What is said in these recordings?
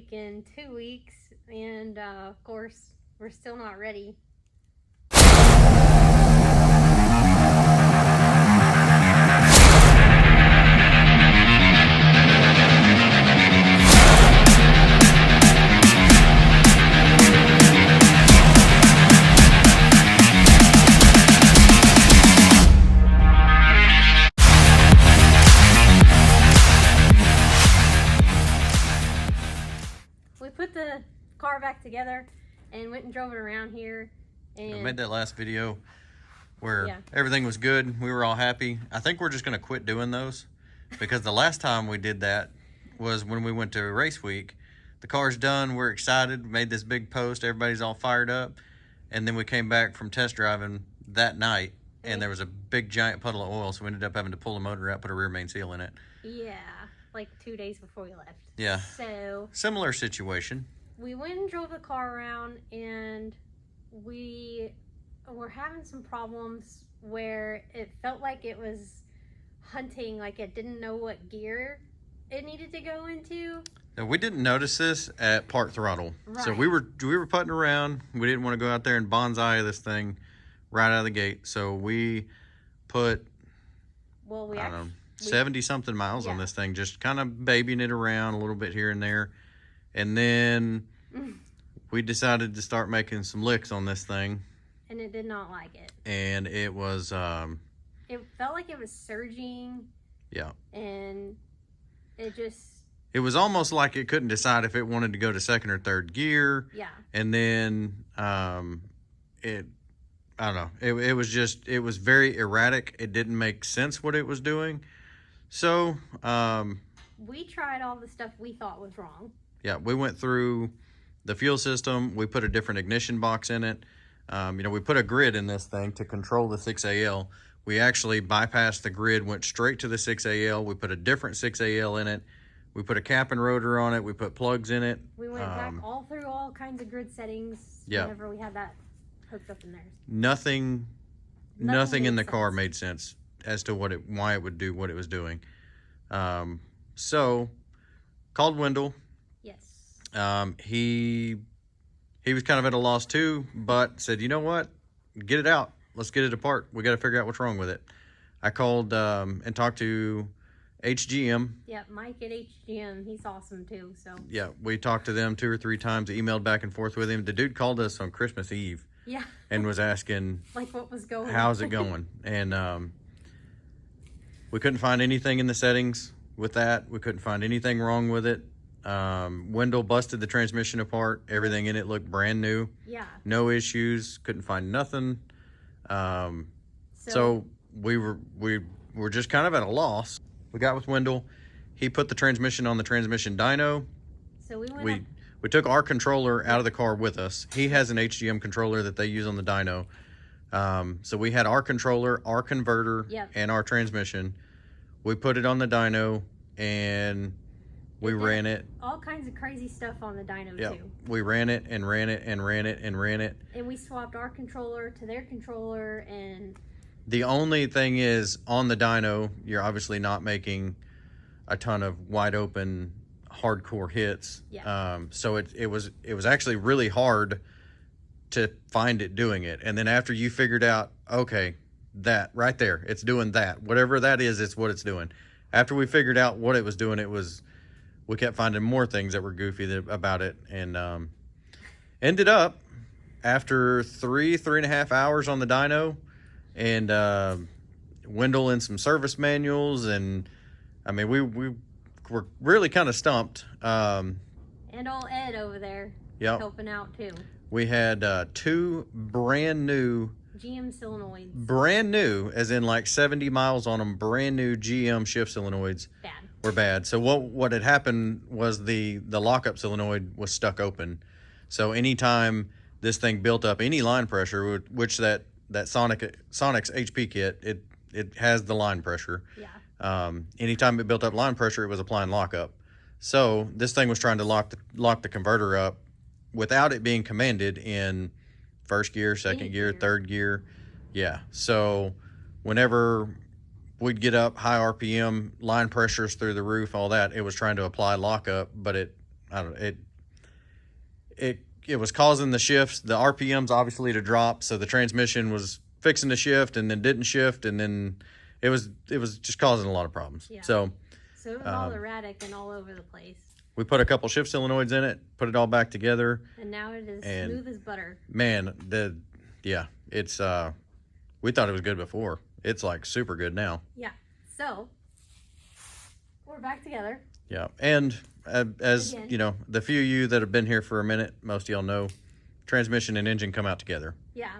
week in 2 weeks, and of course, we're still not ready. We put the car back together and went and drove it around here. And I made that last video where everything was good. We were all happy. I think we're just going to quit doing those because the last time we did that was when we went to race week. The car's done. We're excited. Made this big post. Everybody's all fired up. And then we came back from test driving that night, and there was a big giant puddle of oil. So we ended up having to pull the motor out, put a rear main seal in it. Yeah, like 2 days before we left. Yeah. So similar situation. we went and drove the car around, and we were having some problems where it felt like it was hunting, like it didn't know what gear it needed to go into. Now, we didn't notice this at part throttle. Right. So we were putting around. We didn't want to go out there and bonsai this thing right out of the gate. So we put, Well, we I don't know, actually 70 something miles on this thing, just kind of babying it around a little bit here and there. And then we decided to start making some licks on this thing. And it did not like it. And it was, It felt like it was surging, yeah. and it just, It was almost like it couldn't decide if it wanted to go to second or third gear. yeah. And then I don't know. It was just, it was very erratic. It didn't make sense what it was doing. So, We tried all the stuff we thought was wrong. yeah, we went through the fuel system. We put a different ignition box in it. We put a grid in this thing to control the 6AL. We actually bypassed the grid, went straight to the 6AL. We put a different 6AL in it. We put a cap and rotor on it. We put plugs in it. We went back all through all kinds of grid settings whenever we had that hooked up in there. Nothing in the made car sense. made sense as to why it would do what it was doing. So called Wendell. Yes. He was kind of at a loss too, but said, you know what? Get it out. Let's get it apart. We got to figure out what's wrong with it. I called and talked to HGM. Yeah, Mike at HGM, he's awesome too. So Yeah, we talked to them 2 or 3 times, emailed back and forth with him. The dude called us on Christmas Eve yeah, and was asking, like what was going on? how's it going? And we couldn't find anything in the settings with that. We couldn't find anything wrong with it. Wendell busted the transmission apart. Everything in it looked brand new. Yeah. No issues. Couldn't find nothing. So we were just kind of at a loss. We got with Wendell. He put the transmission on the transmission dyno. So we went We took our controller out of the car with us. He has an HGM controller that they use on the dyno. So we had our controller, our converter, and our transmission. We put it on the dyno, and we ran it. all kinds of crazy stuff on the dyno too. We ran it and ran it and ran it and ran it. And we swapped our controller to their controller, and The only thing is, on the dyno, you're obviously not making a ton of wide open, hardcore hits. Yeah. So it was actually really hard to find it doing it. And then after you figured out, okay, that right there, it's doing that. Whatever that is, it's what it's doing. After we figured out what it was doing, we kept finding more things that were goofy about it, and ended up after 3.5 hours on the dyno, and Wendell in some service manuals, and I mean we were really kind of stumped. and old Ed over there helping out too. We had 2 brand new GM solenoids. Brand new, as in like 70 miles on them, brand new GM shift solenoids. Bad. Were bad. So what had happened was the lockup solenoid was stuck open. So anytime this thing built up any line pressure, which that Sonic's HP kit, it has the line pressure. Yeah. Anytime it built up line pressure, it was applying lockup. So this thing was trying to lock the converter up without it being commanded in first gear, second gear, third gear. Yeah. So whenever we'd get up high RPM, line pressures through the roof, all that, it was trying to apply lockup, but it was causing the shifts, the RPMs obviously to drop. So the transmission was fixing to shift and then didn't shift. And then it was just causing a lot of problems. Yeah. So it was all erratic and all over the place. We put a couple shift solenoids in it, put it all back together. And now it is smooth as butter. Man, it's, we thought it was good before. It's like super good now. Yeah. So we're back together. Yeah. And as again, you know, the few of you that have been here for a minute, most of y'all know transmission and engine come out together. Yeah.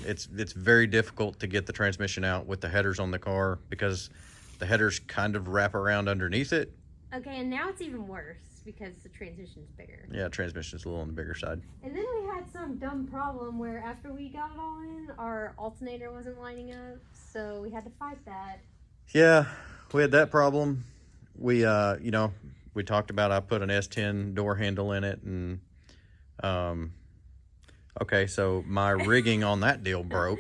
It's very difficult to get the transmission out with the headers on the car because the headers kind of wrap around underneath it. Okay, and now it's even worse because the transmission's bigger. Yeah, transmission's a little on the bigger side. And then we had some dumb problem where after we got it all in, our alternator wasn't lining up, so we had to fight that. Yeah, we had that problem. We, we talked about I put an S10 door handle in it, and okay, so my rigging on that deal broke,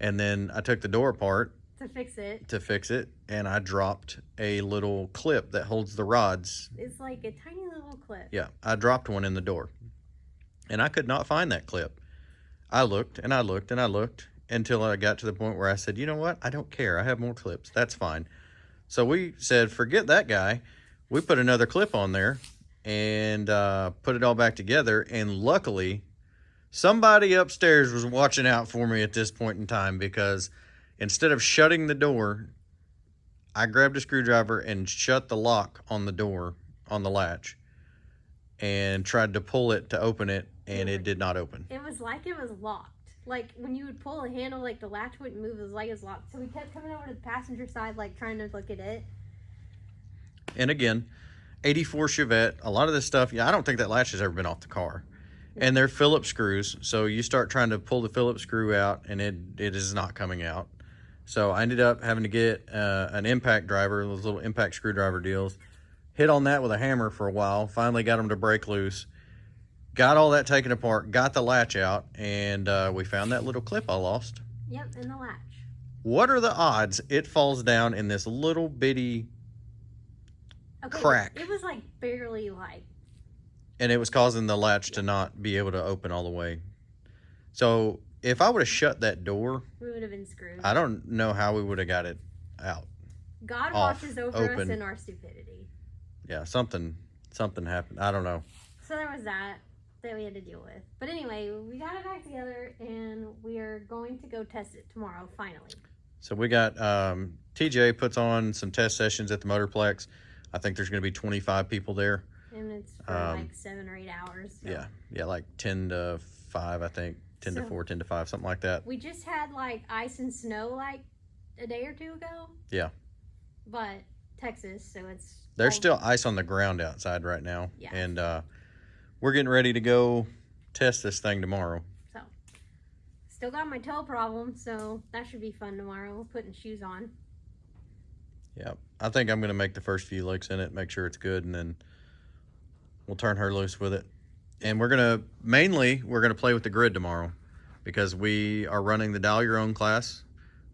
and then I took the door apart to fix it, and I dropped a little clip that holds the rods. It's like a tiny little clip. Yeah, I dropped one in the door, and I could not find that clip. I looked and I looked and I looked until I got to the point where I said, you know what, I don't care, I have more clips, that's fine. So we said, forget that guy. We put another clip on there and put it all back together, and luckily somebody upstairs was watching out for me at this point in time, because instead of shutting the door, I grabbed a screwdriver and shut the lock on the door, on the latch, and tried to pull it to open it, and it did not open. It was like it was locked. Like when you would pull the handle, like the latch wouldn't move. It was like it was locked. So we kept coming over to the passenger side, like trying to look at it. And again, 84 Chevette, a lot of this stuff, I don't think that latch has ever been off the car. And they're Phillips screws, so you start trying to pull the Phillips screw out, and it is not coming out. So I ended up having to get an impact driver, those little impact screwdriver deals, hit on that with a hammer for a while, finally got them to break loose, got all that taken apart, got the latch out, and we found that little clip I lost. Yep, in the latch. What are the odds it falls down in this little bitty crack? It was like barely and it was causing the latch to not be able to open all the way. So if I would have shut that door, we would have been screwed. I don't know how we would have got it out. God watches over us in our stupidity. Yeah, something happened. I don't know. So there was that we had to deal with. But anyway, we got it back together, and we are going to go test it tomorrow, finally. So we got, TJ puts on some test sessions at the Motorplex. I think there's going to be 25 people there. And it's for like 7 or 8 hours. So. Yeah, like 10 to 5, I think. 10 to 4, 10 to 5, something like that. We just had like ice and snow like a day or two ago. Yeah. But Texas, so it's... There's still ice on the ground outside right now. Yeah. And we're getting ready to go test this thing tomorrow. So, still got my toe problem, so that should be fun tomorrow, putting shoes on. Yeah, I think I'm going to make the first few licks in it, make sure it's good, and then we'll turn her loose with it. And we're going to play with the grid tomorrow, because we are running the dial your own class.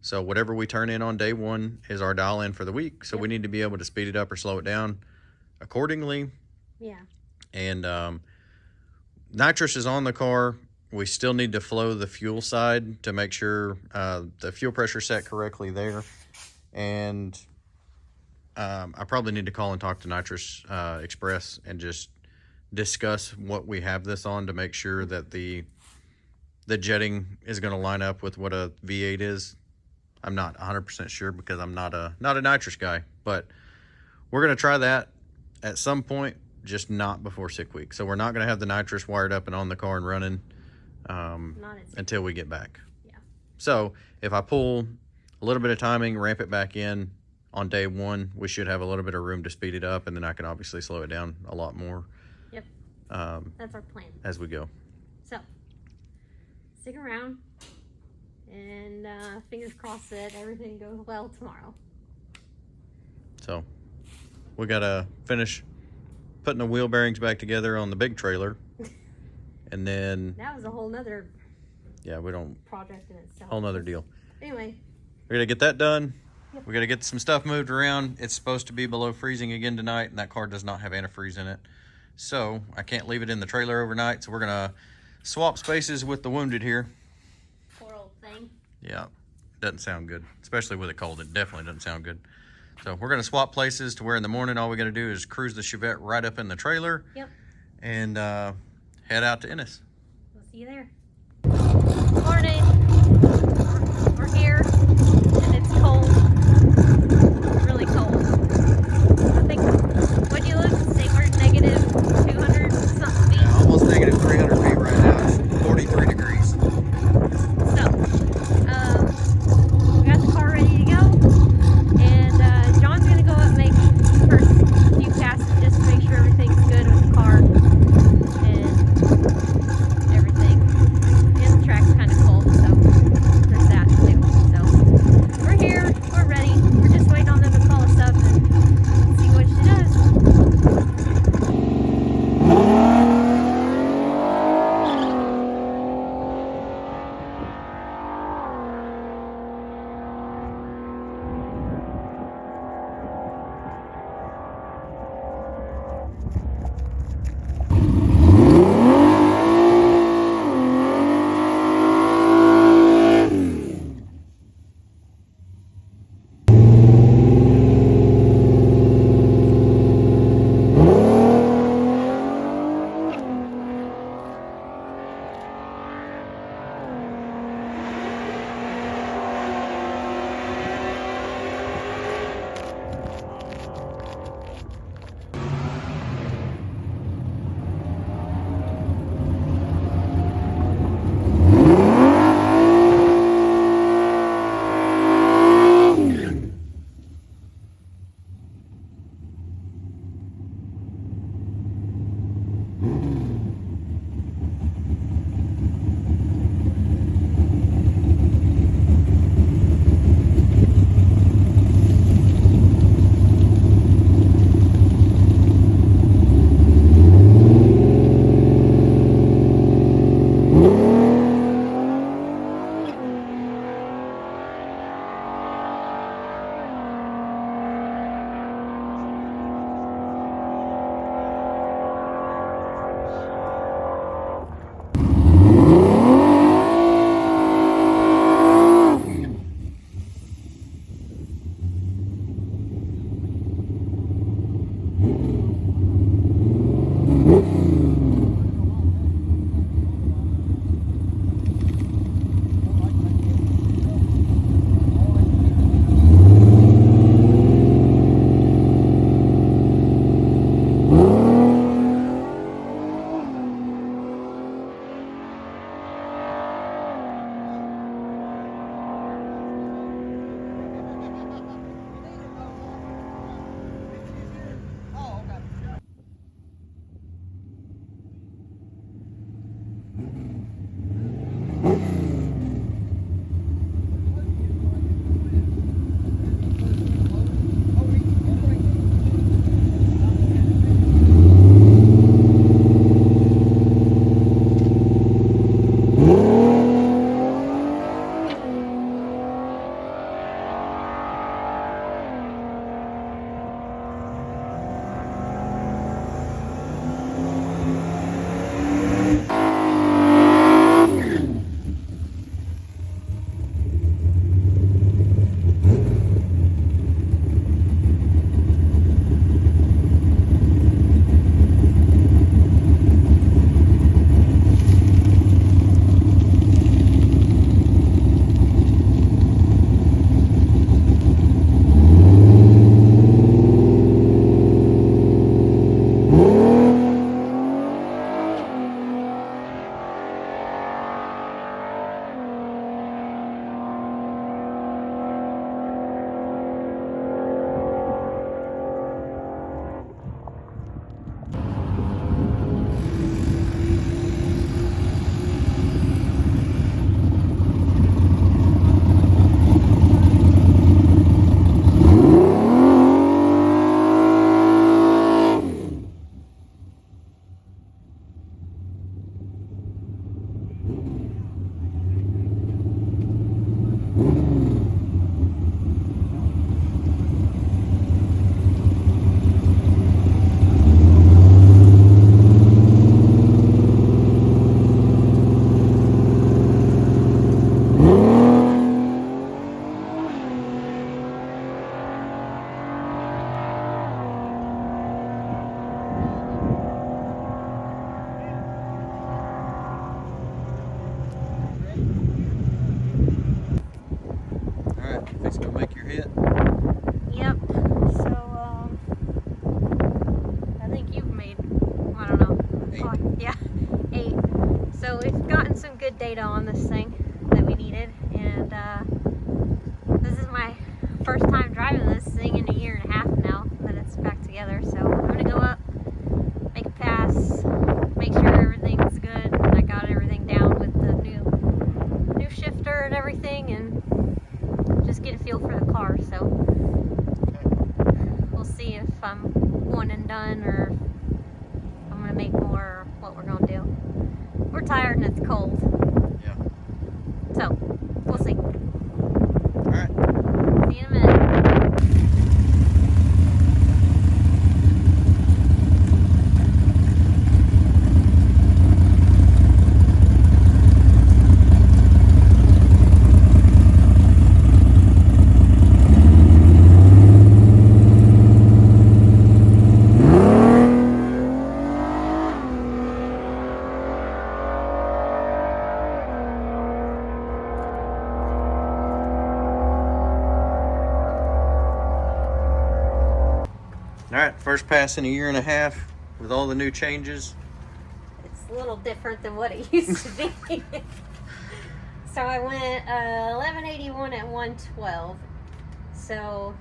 So whatever we turn in on day one is our dial in for the week. So we need to be able to speed it up or slow it down accordingly. Yeah. And nitrous is on the car. We still need to flow the fuel side to make sure the fuel pressure set correctly there. And I probably need to call and talk to Nitrous Express and just discuss what we have this on to make sure that the jetting is going to line up with what a V8 is. I'm not 100% sure because I'm not a nitrous guy, but we're going to try that at some point, just not before 6 weeks. So we're not going to have the nitrous wired up and on the car and running until we get back. Yeah. So if I pull a little bit of timing, ramp it back in on day one, we should have a little bit of room to speed it up, and then I can obviously slow it down a lot more. Yep. That's our plan. As we go. So, stick around, and fingers crossed that everything goes well tomorrow. So, we got to finish putting the wheel bearings back together on the big trailer, and then... That was a whole nother... Yeah, we don't... Project in itself. Whole nother deal. Anyway. We're going to get that done. Yep. We got to get some stuff moved around. It's supposed to be below freezing again tonight, and that car does not have antifreeze in it. So I can't leave it in the trailer overnight. So we're gonna swap spaces with the wounded here. Poor old thing. Yeah, doesn't sound good, especially with it cold. It definitely doesn't sound good. So we're gonna swap places to where in the morning all we gotta do is cruise the Chevette right up in the trailer. Yep. And head out to Ennis. We'll see you there. Morning. We're here, and it's cold. Really cold. I think, what'd you look? Say we're negative 200 something feet. Yeah, almost negative 300 feet right now. It's 43 degrees. So, we got the car ready to go, and John's gonna go up and make first few passes just to make sure everything's good with the car and everything. Still make your hit? Yep. So, I think you've made, I don't know. 8. Yeah, 8. So we've gotten some good data on this thing that we needed, and this is my first time driving this thing in a year and a half now that it's back together. So I'm gonna go up, make a pass, make sure everything's good, and I got everything down with the new shifter and everything, and just get a feel for the car. So we'll see if I'm one and done or if I'm gonna make more, or what we're gonna do. We're tired and it's cold. Yeah. So we'll see. All right. See you in a minute. All right, first pass in a year and a half with all the new changes. It's a little different than what it used to be. So I went 1181 at 112. So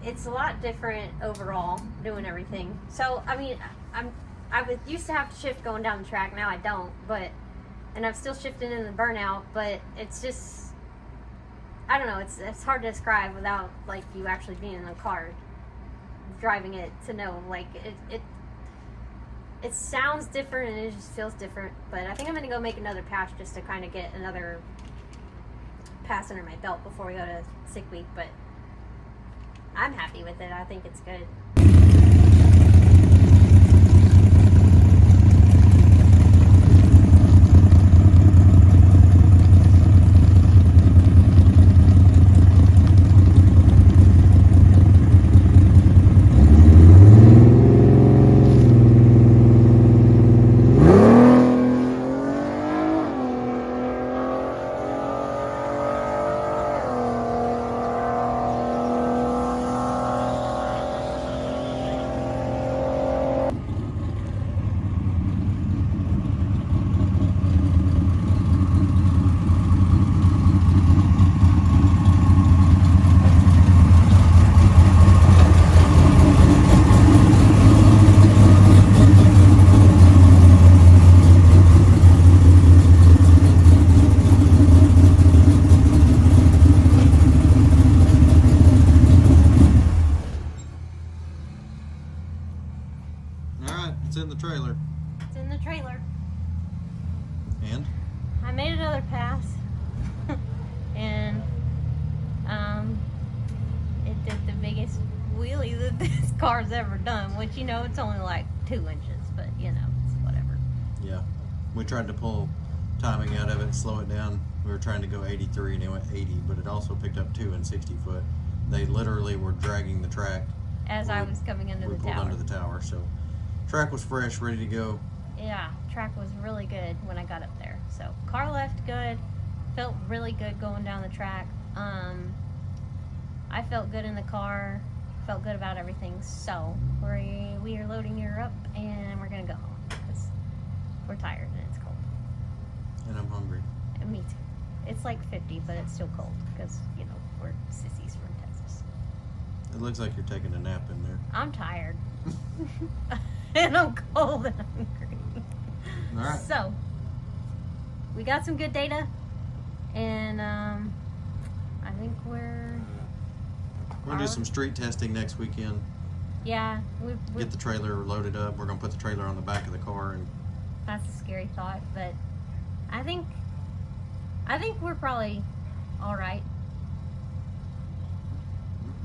it's a lot different overall doing everything. So I mean, I used to have to shift going down the track. Now I don't, and I'm still shifting in the burnout. But it's just, I don't know. It's hard to describe without like you actually being in the car, driving it, to know. Like it sounds different and it just feels different. But I think I'm gonna go make another pass just to kind of get another pass under my belt before we go to sick week. But I'm happy with it. I think it's good. It's in the trailer. It's in the trailer. And? I made another pass. And it did the biggest wheelie that this car's ever done, which, you know, it's only like 2 inches, but you know, it's whatever. Yeah. We tried to pull timing out of it, slow it down. We were trying to go 83 and it went 80, but it also picked up 2 and 60 foot. They literally were dragging the track as I was coming into the tower. We pulled under the tower, so track was fresh, ready to go. Yeah, track was really good when I got up there. So car left good, felt really good going down the track. I felt good in the car, felt good about everything. So we are loading her up and we're gonna go home because we're tired and it's cold. And I'm hungry. And me too. It's like 50, but it's still cold because, you know, we're sissies from Texas. It looks like you're taking a nap in there. I'm tired. And I'm cold and hungry. All right. So, we got some good data, and I think we're gonna do some street testing next weekend. Yeah, we get the trailer loaded up. We're gonna put the trailer on the back of the car, and that's a scary thought, but I think we're probably all right.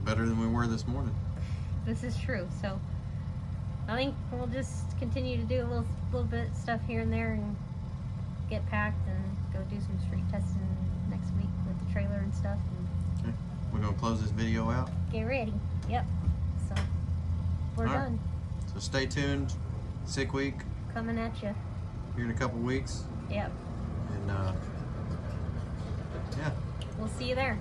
Better than we were this morning. This is true. So I think we'll just continue to do a little bit of stuff here and there and get packed and go do some street testing next week with the trailer and stuff. And okay. We're going to close this video out. Get ready. Yep. So we're done. So stay tuned. Sick week. Coming at you. Here in a couple weeks. Yep. And yeah. we'll see you there.